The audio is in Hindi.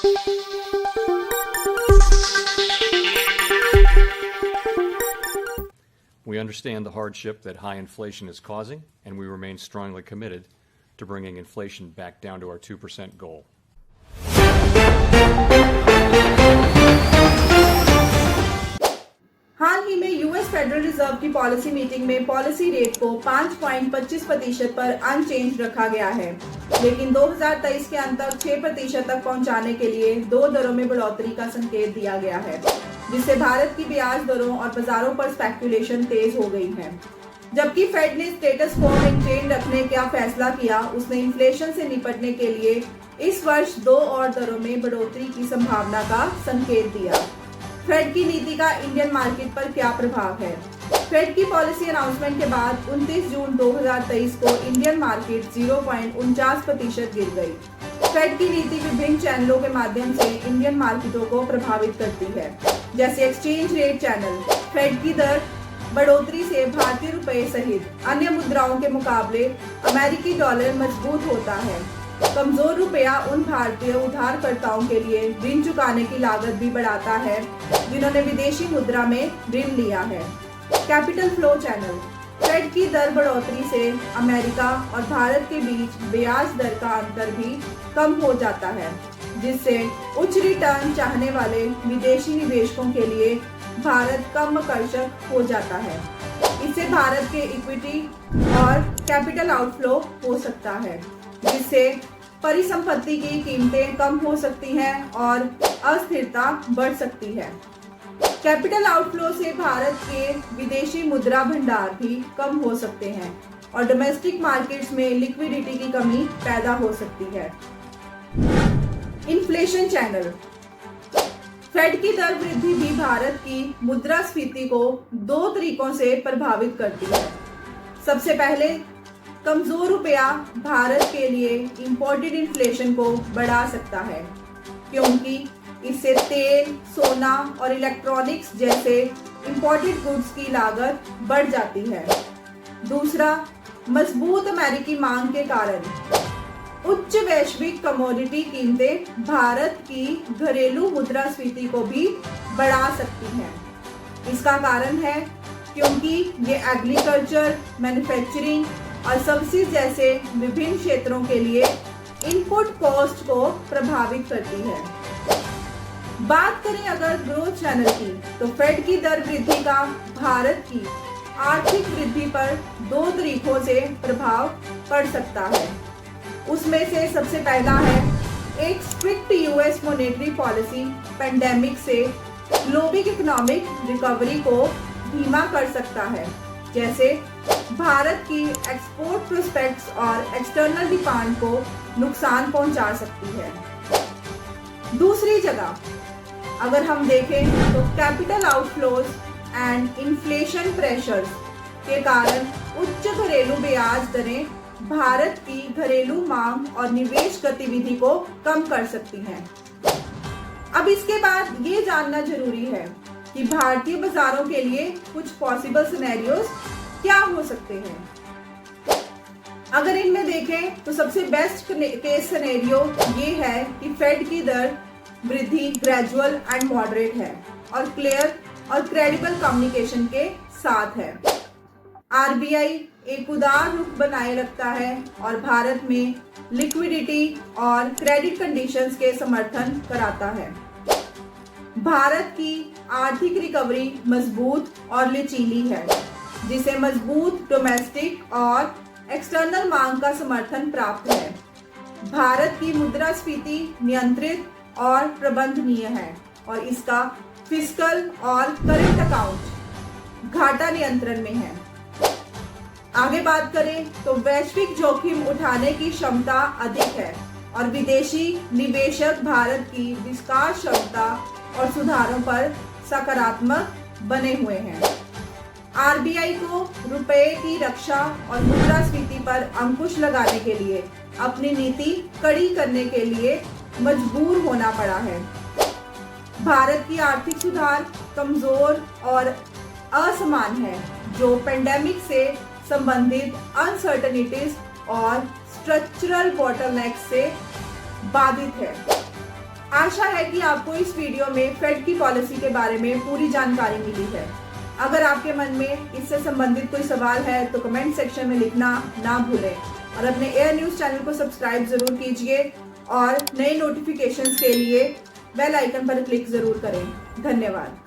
We understand the hardship that high inflation is causing, and we remain strongly committed to bringing inflation back down to our 2% goal. हाल ही में यूएस फेडरल रिजर्व की पॉलिसी मीटिंग में पॉलिसी रेट को 5.25% पर अनचेंज रखा गया है, लेकिन 2023 के अंत तक 6% तक पहुंचाने के लिए दो दरों में बढ़ोतरी का संकेत दिया गया है, जिससे भारत की ब्याज दरों और बाजारों पर स्पेकुलेशन तेज हो गई है। जबकि फेड ने स्टेटस को मेंटेन रखने का फैसला किया, उसने इन्फ्लेशन से निपटने के लिए इस वर्ष दो और दरों में बढ़ोतरी की संभावना का संकेत दिया। फेड की नीति का इंडियन मार्केट पर क्या प्रभाव है? फेड की पॉलिसी अनाउंसमेंट के बाद 29 जून 2023 को इंडियन मार्केट 0.49% गिर गई। फेड की नीति विभिन्न चैनलों के माध्यम से इंडियन मार्केटों को प्रभावित करती है, जैसे एक्सचेंज रेट चैनल। फेड की दर बढ़ोतरी से भारतीय रुपए सहित अन्य मुद्राओं के मुकाबले अमेरिकी डॉलर मजबूत होता है। कमजोर रुपया उन भारतीय उधारकर्ताओं के लिए ऋण चुकाने की लागत भी बढ़ाता है जिन्होंने विदेशी मुद्रा में ऋण लिया है। Capital flow channel. फेड की दर बढ़ोतरी से अमेरिका और भारत के बीच ब्याज दर का अंतर भी कम हो जाता है, जिससे उच्च रिटर्न चाहने वाले विदेशी निवेशकों के लिए भारत कम आकर्षक हो जाता है। इससे भारत के इक्विटी और कैपिटल आउटफ्लो हो सकता है, जिससे परिसंपत्ति की कीमतें कम हो सकती हैं और अस्थिरता बढ़ सकती है। कैपिटल आउटफ्लो से भारत के विदेशी मुद्रा भंडार भी कम हो सकते हैं और डोमेस्टिक मार्केट्स में लिक्विडिटी की कमी पैदा हो सकती है। Inflation channel. फेड की दर वृद्धि भी भारत की मुद्रास्फीति को दो तरीकों से प्रभावित करती है। सबसे पहले, कमजोर रुपया भारत के लिए इंपोर्टेड इन्फ्लेशन को बढ़ा सकता है, क्योंकि इससे तेल, सोना और इलेक्ट्रॉनिक्स जैसे इंपोर्टेड गुड्स की लागत बढ़ जाती है। दूसरा, मजबूत अमेरिकी मांग के कारण उच्च वैश्विक कमोडिटी कीमतें भारत की घरेलू मुद्रास्फीति को भी बढ़ा सकती हैं। इसका कारण है क्योंकि ये एग्रीकल्चर, मैन्युफैक्चरिंग और सर्विसेज जैसे विभिन्न क्षेत्रों के लिए इनपुट कॉस्ट को प्रभावित करती है। बात करें अगर ग्रोथ चैनल की, तो फेड की दर वृद्धि का भारत की आर्थिक वृद्धि पर दो तरीकों से प्रभाव पड़ सकता है। उसमें से सबसे पहला है, एक strict US monetary policy pandemic से ग्लोबल इकोनॉमिक रिकवरी को धीमा कर सकता है, जैसे भारत की एक्सपोर्ट प्रोस्पेक्ट्स और एक्सटर्नल डिमांड को नुकसान पहुंचा सकती है। दूसरी जगह अगर हम देखें तो capital outflows and inflation pressures के कारण उच्च घरेलू ब्याज दरें भारत की घरेलू मांग और निवेश गतिविधि को कम कर सकती हैं। अब इसके बाद ये जानना जरूरी है कि भारतीय बाजारों के लिए कुछ पॉसिबल सिनेरियोज क्या हो सकते हैं। अगर इनमें देखें तो सबसे बेस्ट केस सिनेरियो ये है कि फेड की दर वृद्धि ग्रेजुअल एंड मॉडरेट है और क्लियर और क्रेडिबल कम्युनिकेशन के साथ है। आरबीआई एक उदार रुख बनाए रखता है और भारत में लिक्विडिटी और क्रेडिट कंडीशंस के समर्थन कराता है। भारत की आर्थिक रिकवरी मजबूत और लचीली है, जिसे मजबूत डोमेस्टिक और एक्सटर्नल मांग का समर्थन प्राप्त है। भारत की मुद्रास्फीति नियंत्रित और प्रबंधनीय है और इसका फिस्कल और करंट अकाउंट घाटा नियंत्रण में है। आगे बात करें तो वैश्विक जोखिम उठाने की क्षमता अधिक है और विदेशी निवेशक भारत की विस्तार क्षमता और सुधारों पर सकारात्मक बने हुए हैं। आरबीआई को रुपए की रक्षा और मुद्रास्फीति पर अंकुश लगाने के लिए अपनी नीति कड़ी करने के लिए मजबूर होना पड़ा है। भारत की आर्थिक सुधार कमजोर और असमान है, जो पेंडेमिक से संबंधित अनसर्टेनिटीज और स्ट्रक्चरल बॉटलनेक्स से बाधित है। आशा है कि आपको इस वीडियो में फेड की पॉलिसी के बारे में पूरी जानकारी मिली है। अगर आपके मन में इससे संबंधित कोई सवाल है तो कमेंट सेक्शन में लिखना ना भूलें और अपने एयर न्यूज चैनल को सब्सक्राइब जरूर कीजिए और नए नोटिफिकेशंस के लिए बेल आइकन पर क्लिक जरूर करें। धन्यवाद।